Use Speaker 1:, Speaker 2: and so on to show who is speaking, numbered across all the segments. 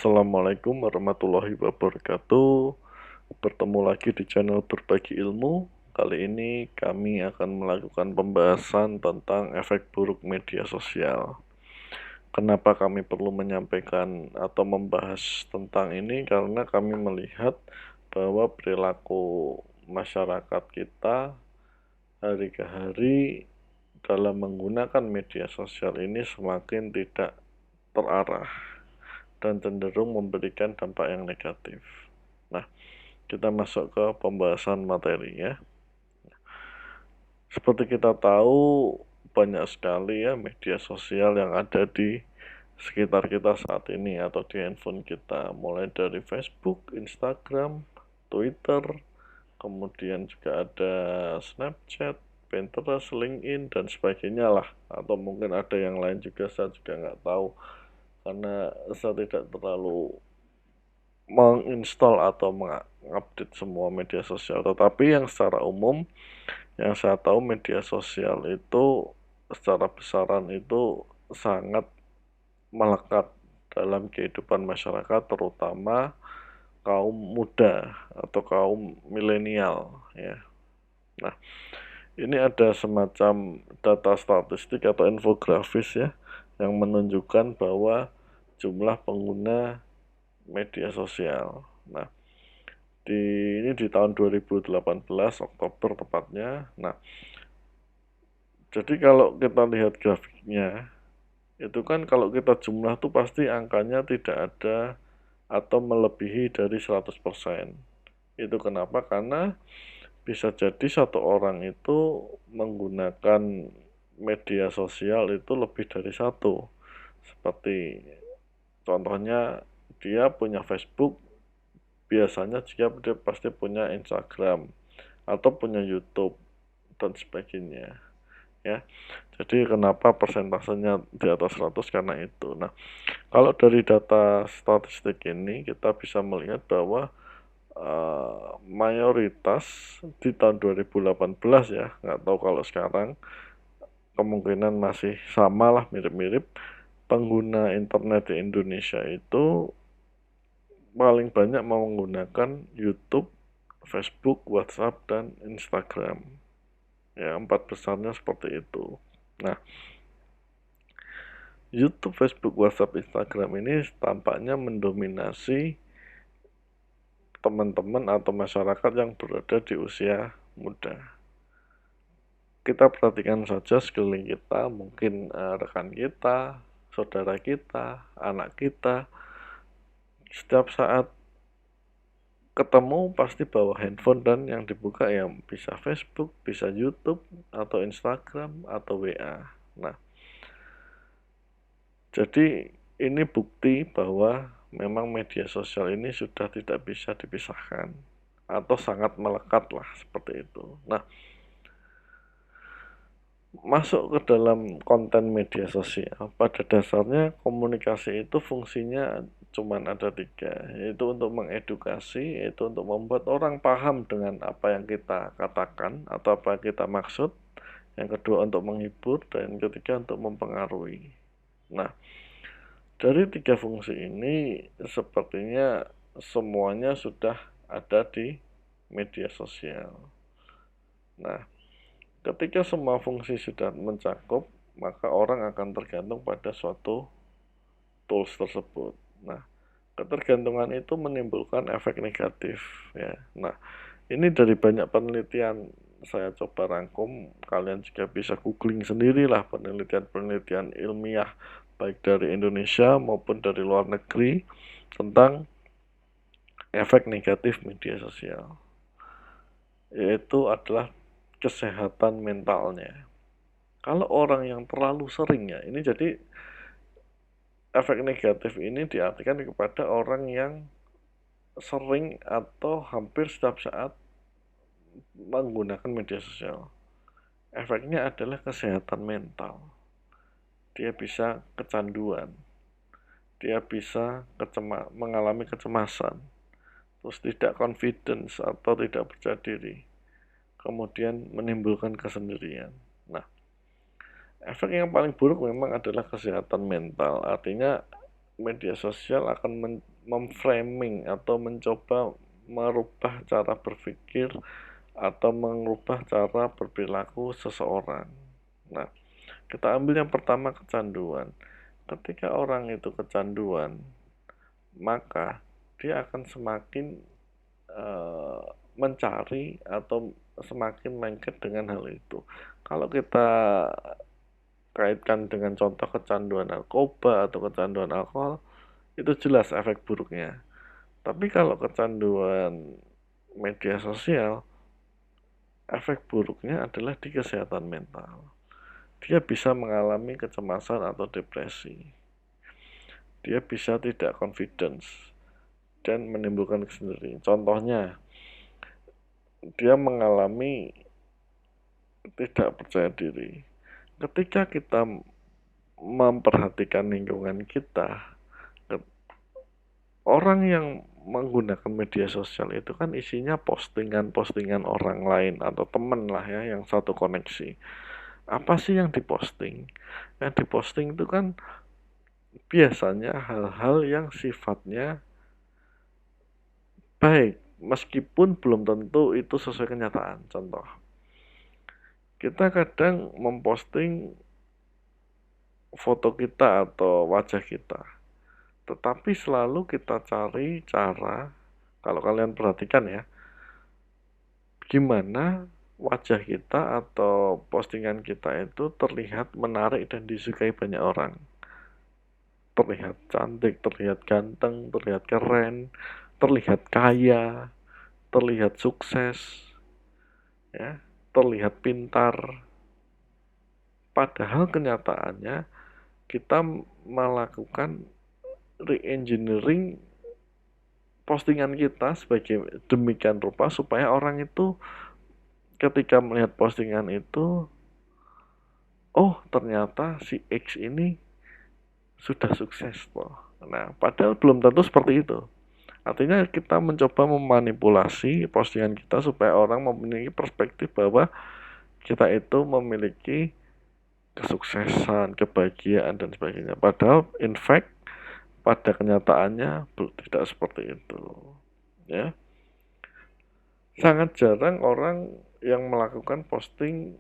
Speaker 1: Assalamualaikum warahmatullahi wabarakatuh. Bertemu lagi di channel Berbagi Ilmu. Kali ini kami akan melakukan pembahasan tentang efek buruk media sosial. Kenapa kami perlu menyampaikan atau membahas tentang ini? Karena kami melihat bahwa perilaku masyarakat kita hari ke hari dalam menggunakan media sosial ini semakin tidak terarah dan cenderung memberikan dampak yang negatif. Nah, kita masuk ke pembahasan materi ya. Seperti kita tahu, banyak sekali ya media sosial yang ada di sekitar kita saat ini atau di handphone kita, mulai dari Facebook, Instagram, Twitter, kemudian juga ada Snapchat, Pinterest, LinkedIn, dan sebagainya lah. Atau mungkin ada yang lain juga, saya juga nggak tahu karena saya tidak terlalu menginstal atau mengupdate semua media sosial. Tetapi yang secara umum, yang saya tahu media sosial itu secara besaran itu sangat melekat dalam kehidupan masyarakat, terutama kaum muda atau kaum milenial ya. Nah, ini ada semacam data statistik atau infografis ya yang menunjukkan bahwa jumlah pengguna media sosial. Nah, ini di tahun 2018 Oktober tepatnya. Nah, jadi kalau kita lihat grafiknya, itu kan kalau kita jumlah tuh pasti angkanya tidak ada atau melebihi dari 100%. Itu kenapa? Karena bisa jadi satu orang itu menggunakan media sosial itu lebih dari satu. Seperti contohnya dia punya Facebook, biasanya dia pasti punya Instagram atau punya YouTube dan sebagainya ya. Jadi kenapa persentasenya di atas 100 karena itu. Nah, kalau dari data statistik ini kita bisa melihat bahwa mayoritas di tahun 2018 ya, nggak tahu kalau sekarang kemungkinan masih sama lah, mirip-mirip, pengguna internet di Indonesia itu paling banyak menggunakan YouTube, Facebook, WhatsApp, dan Instagram. Ya, 4 besarnya seperti itu. Nah, YouTube, Facebook, WhatsApp, Instagram ini tampaknya mendominasi teman-teman atau masyarakat yang berada di usia muda. Kita perhatikan saja sekeliling kita, mungkin rekan kita, saudara kita, anak kita, setiap saat ketemu pasti bawa handphone dan yang dibuka yang bisa Facebook, bisa YouTube, atau Instagram, atau WA. Nah, jadi ini bukti bahwa memang media sosial ini sudah tidak bisa dipisahkan atau sangat melekat lah seperti itu. Nah, masuk ke dalam konten media sosial, pada dasarnya komunikasi itu fungsinya cuma ada 3, yaitu untuk mengedukasi, yaitu untuk membuat orang paham dengan apa yang kita katakan atau apa yang kita maksud, yang kedua untuk menghibur, dan yang ketiga untuk mempengaruhi. Nah, dari 3 fungsi ini sepertinya semuanya sudah ada di media sosial. Nah, ketika semua fungsi sudah mencakup, maka orang akan tergantung pada suatu tools tersebut. Nah, ketergantungan itu menimbulkan efek negatif ya. Nah, ini dari banyak penelitian saya coba rangkum, kalian juga bisa googling sendirilah penelitian-penelitian ilmiah baik dari Indonesia maupun dari luar negeri tentang efek negatif media sosial, yaitu adalah kesehatan mentalnya. Kalau orang yang terlalu sering ya, ini jadi efek negatif ini diartikan kepada orang yang sering atau hampir setiap saat menggunakan media sosial. Efeknya adalah kesehatan mental. Dia bisa kecanduan, dia bisa mengalami kecemasan, terus tidak confidence atau tidak percaya diri, kemudian menimbulkan kesendirian. Nah, efek yang paling buruk memang adalah kesehatan mental. Artinya media sosial akan memframing atau mencoba merubah cara berpikir atau mengubah cara berperilaku seseorang. Nah, kita ambil yang pertama, kecanduan. Ketika orang itu kecanduan, maka dia akan semakin mencari atau semakin lengket dengan hal itu. Kalau kita kaitkan dengan contoh kecanduan narkoba atau kecanduan alkohol, itu jelas efek buruknya. Tapi kalau kecanduan media sosial, efek buruknya adalah di kesehatan mental. Dia bisa mengalami kecemasan atau depresi. Dia bisa tidak confidence dan menimbulkan kesendirian. Contohnya, dia mengalami tidak percaya diri. Ketika kita memperhatikan lingkungan kita, orang yang menggunakan media sosial itu kan isinya postingan-postingan orang lain atau temen lah ya, yang satu koneksi. Apa sih yang diposting? Yang diposting itu kan biasanya hal-hal yang sifatnya baik, meskipun belum tentu itu sesuai kenyataan. Contoh, kita kadang memposting foto kita atau wajah kita, tetapi selalu kita cari cara, kalau kalian perhatikan ya, gimana wajah kita atau postingan kita itu terlihat menarik dan disukai banyak orang. Terlihat cantik, terlihat ganteng, terlihat keren, terlihat kaya, terlihat sukses, ya, terlihat pintar. Padahal kenyataannya kita melakukan re-engineering postingan kita sebagai demikian rupa supaya orang itu ketika melihat postingan itu, oh ternyata si X ini sudah sukses loh. Nah, padahal belum tentu seperti itu. Artinya kita mencoba memanipulasi postingan kita supaya orang memiliki perspektif bahwa kita itu memiliki kesuksesan, kebahagiaan, dan sebagainya. Padahal, in fact, pada kenyataannya tidak seperti itu. Ya, sangat jarang orang yang melakukan posting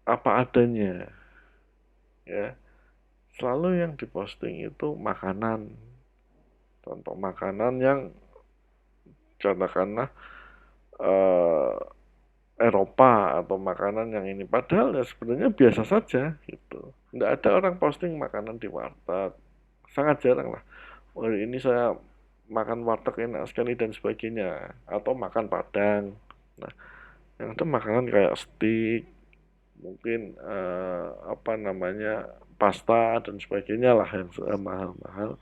Speaker 1: apa adanya. Ya, selalu yang diposting itu makanan. Contoh makanan yang katakanlah eh, Eropa atau makanan yang ini. Padahal ya sebenarnya biasa saja gitu. Nggak ada orang posting makanan di warteg. Sangat jarang lah. Oh, ini saya makan warteg enak sekali dan sebagainya. Atau makan Padang. Nah, yang ada makanan kayak steak, mungkin apa namanya, pasta dan sebagainya lah yang mahal-mahal.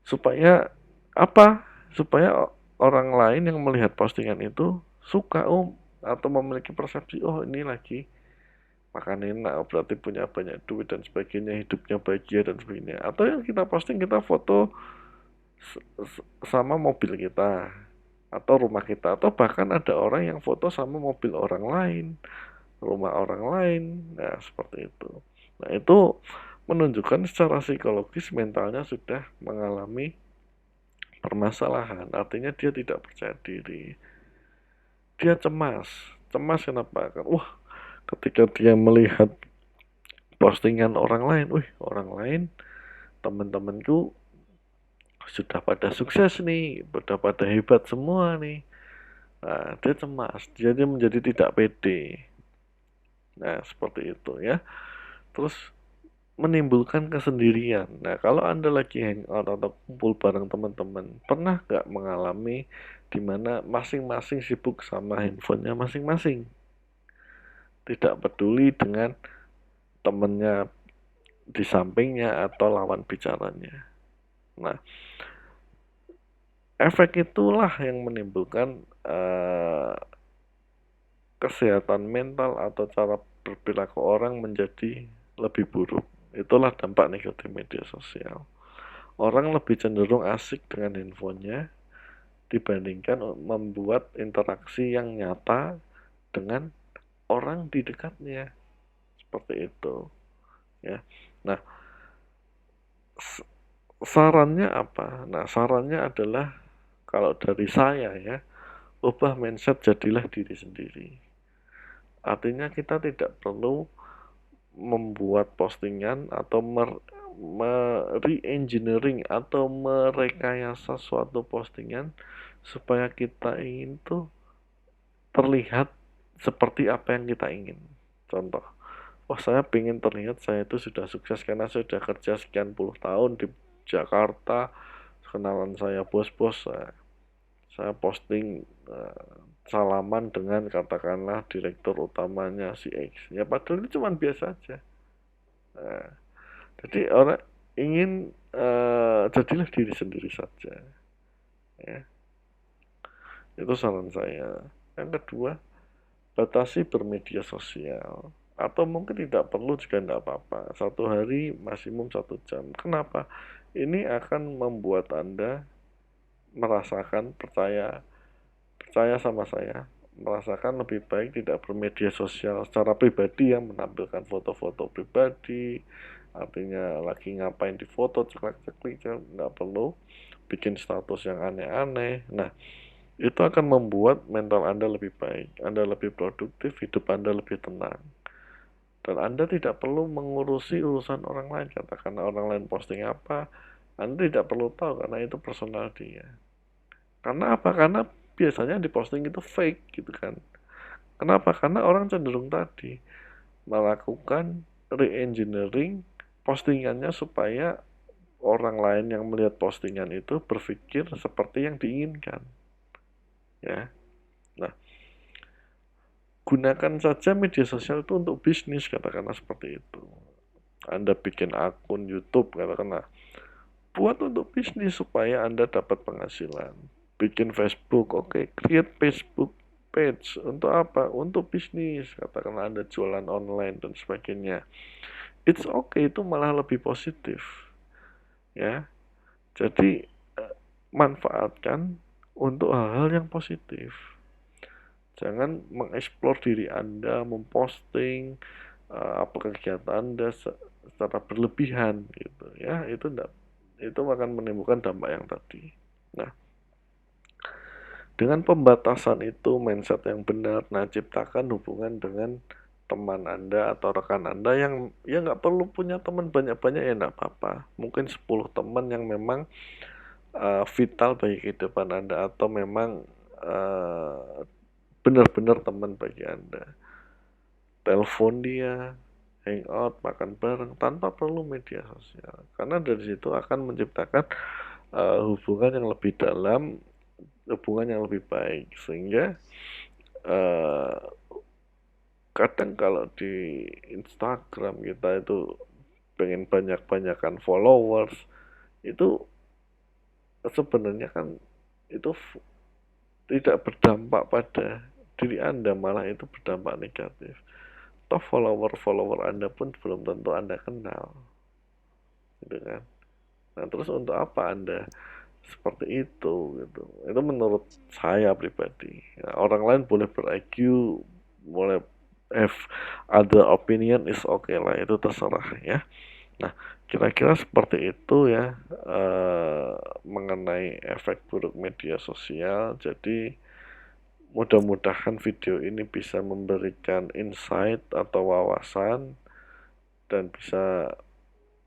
Speaker 1: Supaya apa? Supaya orang lain yang melihat postingan itu suka, atau memiliki persepsi, oh ini lagi makan enak, berarti punya banyak duit dan sebagainya, hidupnya bahagia dan sebagainya. Atau yang kita posting, kita foto sama mobil kita atau rumah kita, atau bahkan ada orang yang foto sama mobil orang lain, rumah orang lain. Nah, seperti itu. Nah, itu menunjukkan secara psikologis mentalnya sudah mengalami permasalahan. Artinya dia tidak percaya diri. Dia cemas. Cemas kenapa? Kan, ketika dia melihat postingan orang lain, orang lain, teman-temanku sudah pada sukses nih, sudah pada hebat semua nih. Nah, dia cemas, dia menjadi tidak pede. Nah, seperti itu ya. Terus menimbulkan kesendirian. Nah, kalau Anda lagi hangout atau kumpul bareng teman-teman, pernah nggak mengalami di mana masing-masing sibuk sama handphonenya masing-masing? Tidak peduli dengan temennya di sampingnya atau lawan bicaranya. Nah, efek itulah yang menimbulkan kesehatan mental atau cara berperilaku orang menjadi lebih buruk. Itulah dampak negatif media sosial. Orang lebih cenderung asik dengan handphonenya dibandingkan membuat interaksi yang nyata dengan orang di dekatnya. Seperti itu. Ya. Nah, sarannya apa? Nah, sarannya adalah kalau dari saya ya, ubah mindset jadilah diri sendiri. Artinya kita tidak perlu membuat postingan atau re-engineering atau merekayasa suatu postingan supaya kita ingin tuh terlihat seperti apa yang kita ingin. Contoh, wah saya ingin terlihat saya itu sudah sukses karena saya sudah kerja sekian puluh tahun di Jakarta, kenalan saya bos-bos, saya posting salaman dengan katakanlah direktur utamanya si X. Ya padahal itu cuma biasa aja. Nah, jadi orang ingin jadilah diri sendiri saja. Ya, itu saran saya. Yang kedua, batasi bermedia sosial. Atau mungkin tidak perlu juga tidak apa-apa. Satu hari maksimum 1 jam. Kenapa? Ini akan membuat Anda merasakan percaya sama saya, merasakan lebih baik tidak bermedia sosial secara pribadi yang menampilkan foto-foto pribadi, artinya lagi ngapain di foto ceklek-ceklek, nggak perlu bikin status yang aneh-aneh. Nah, itu akan membuat mental Anda lebih baik, Anda lebih produktif, hidup Anda lebih tenang. Dan Anda tidak perlu mengurusi urusan orang lain, katakan orang lain posting apa, Anda tidak perlu tahu karena itu personal dia. Karena apa? Karena biasanya di posting itu fake gitu kan. Kenapa? Karena orang cenderung tadi melakukan re-engineering postingannya supaya orang lain yang melihat postingan itu berpikir seperti yang diinginkan. Ya. Nah, gunakan saja media sosial itu untuk bisnis, katakanlah seperti itu. Anda bikin akun YouTube, katakanlah buat untuk bisnis supaya Anda dapat penghasilan. Bikin Facebook, oke, create Facebook page untuk apa? Untuk bisnis. Katakanlah Anda jualan online dan sebagainya. It's okay, itu malah lebih positif. Ya. Jadi manfaatkan untuk hal-hal yang positif. Jangan mengeksplor diri Anda, memposting apa kegiatan Anda secara berlebihan gitu ya. Itu akan menimbulkan dampak yang tadi. Nah, dengan pembatasan itu, mindset yang benar, nah ciptakan hubungan dengan teman Anda atau rekan Anda yang ya nggak perlu punya teman banyak-banyak ya nggak apa-apa. Mungkin 10 teman yang memang vital bagi kehidupan Anda atau memang benar-benar teman bagi Anda. Telepon dia, hangout, makan bareng tanpa perlu media sosial. Karena dari situ akan menciptakan hubungan yang lebih dalam, hubungan yang lebih baik, sehingga uh, kadang kalau di Instagram kita itu pengen banyak-banyakan followers, itu sebenarnya kan itu tidak berdampak pada diri Anda, malah itu berdampak negatif. Toh follower-follower Anda pun belum tentu Anda kenal, gitu kan. Nah, terus untuk apa Anda seperti itu gitu? Itu menurut saya pribadi. Ya, orang lain boleh ber-argue, boleh have other opinion, is okay lah, itu terserah ya. Nah, kira-kira seperti itu ya mengenai efek buruk media sosial. Jadi mudah-mudahan video ini bisa memberikan insight atau wawasan dan bisa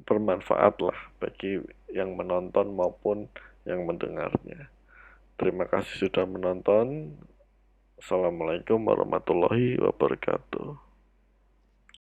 Speaker 1: bermanfaat lah bagi yang menonton maupun yang mendengarnya. Terima kasih sudah menonton. Assalamualaikum warahmatullahi wabarakatuh.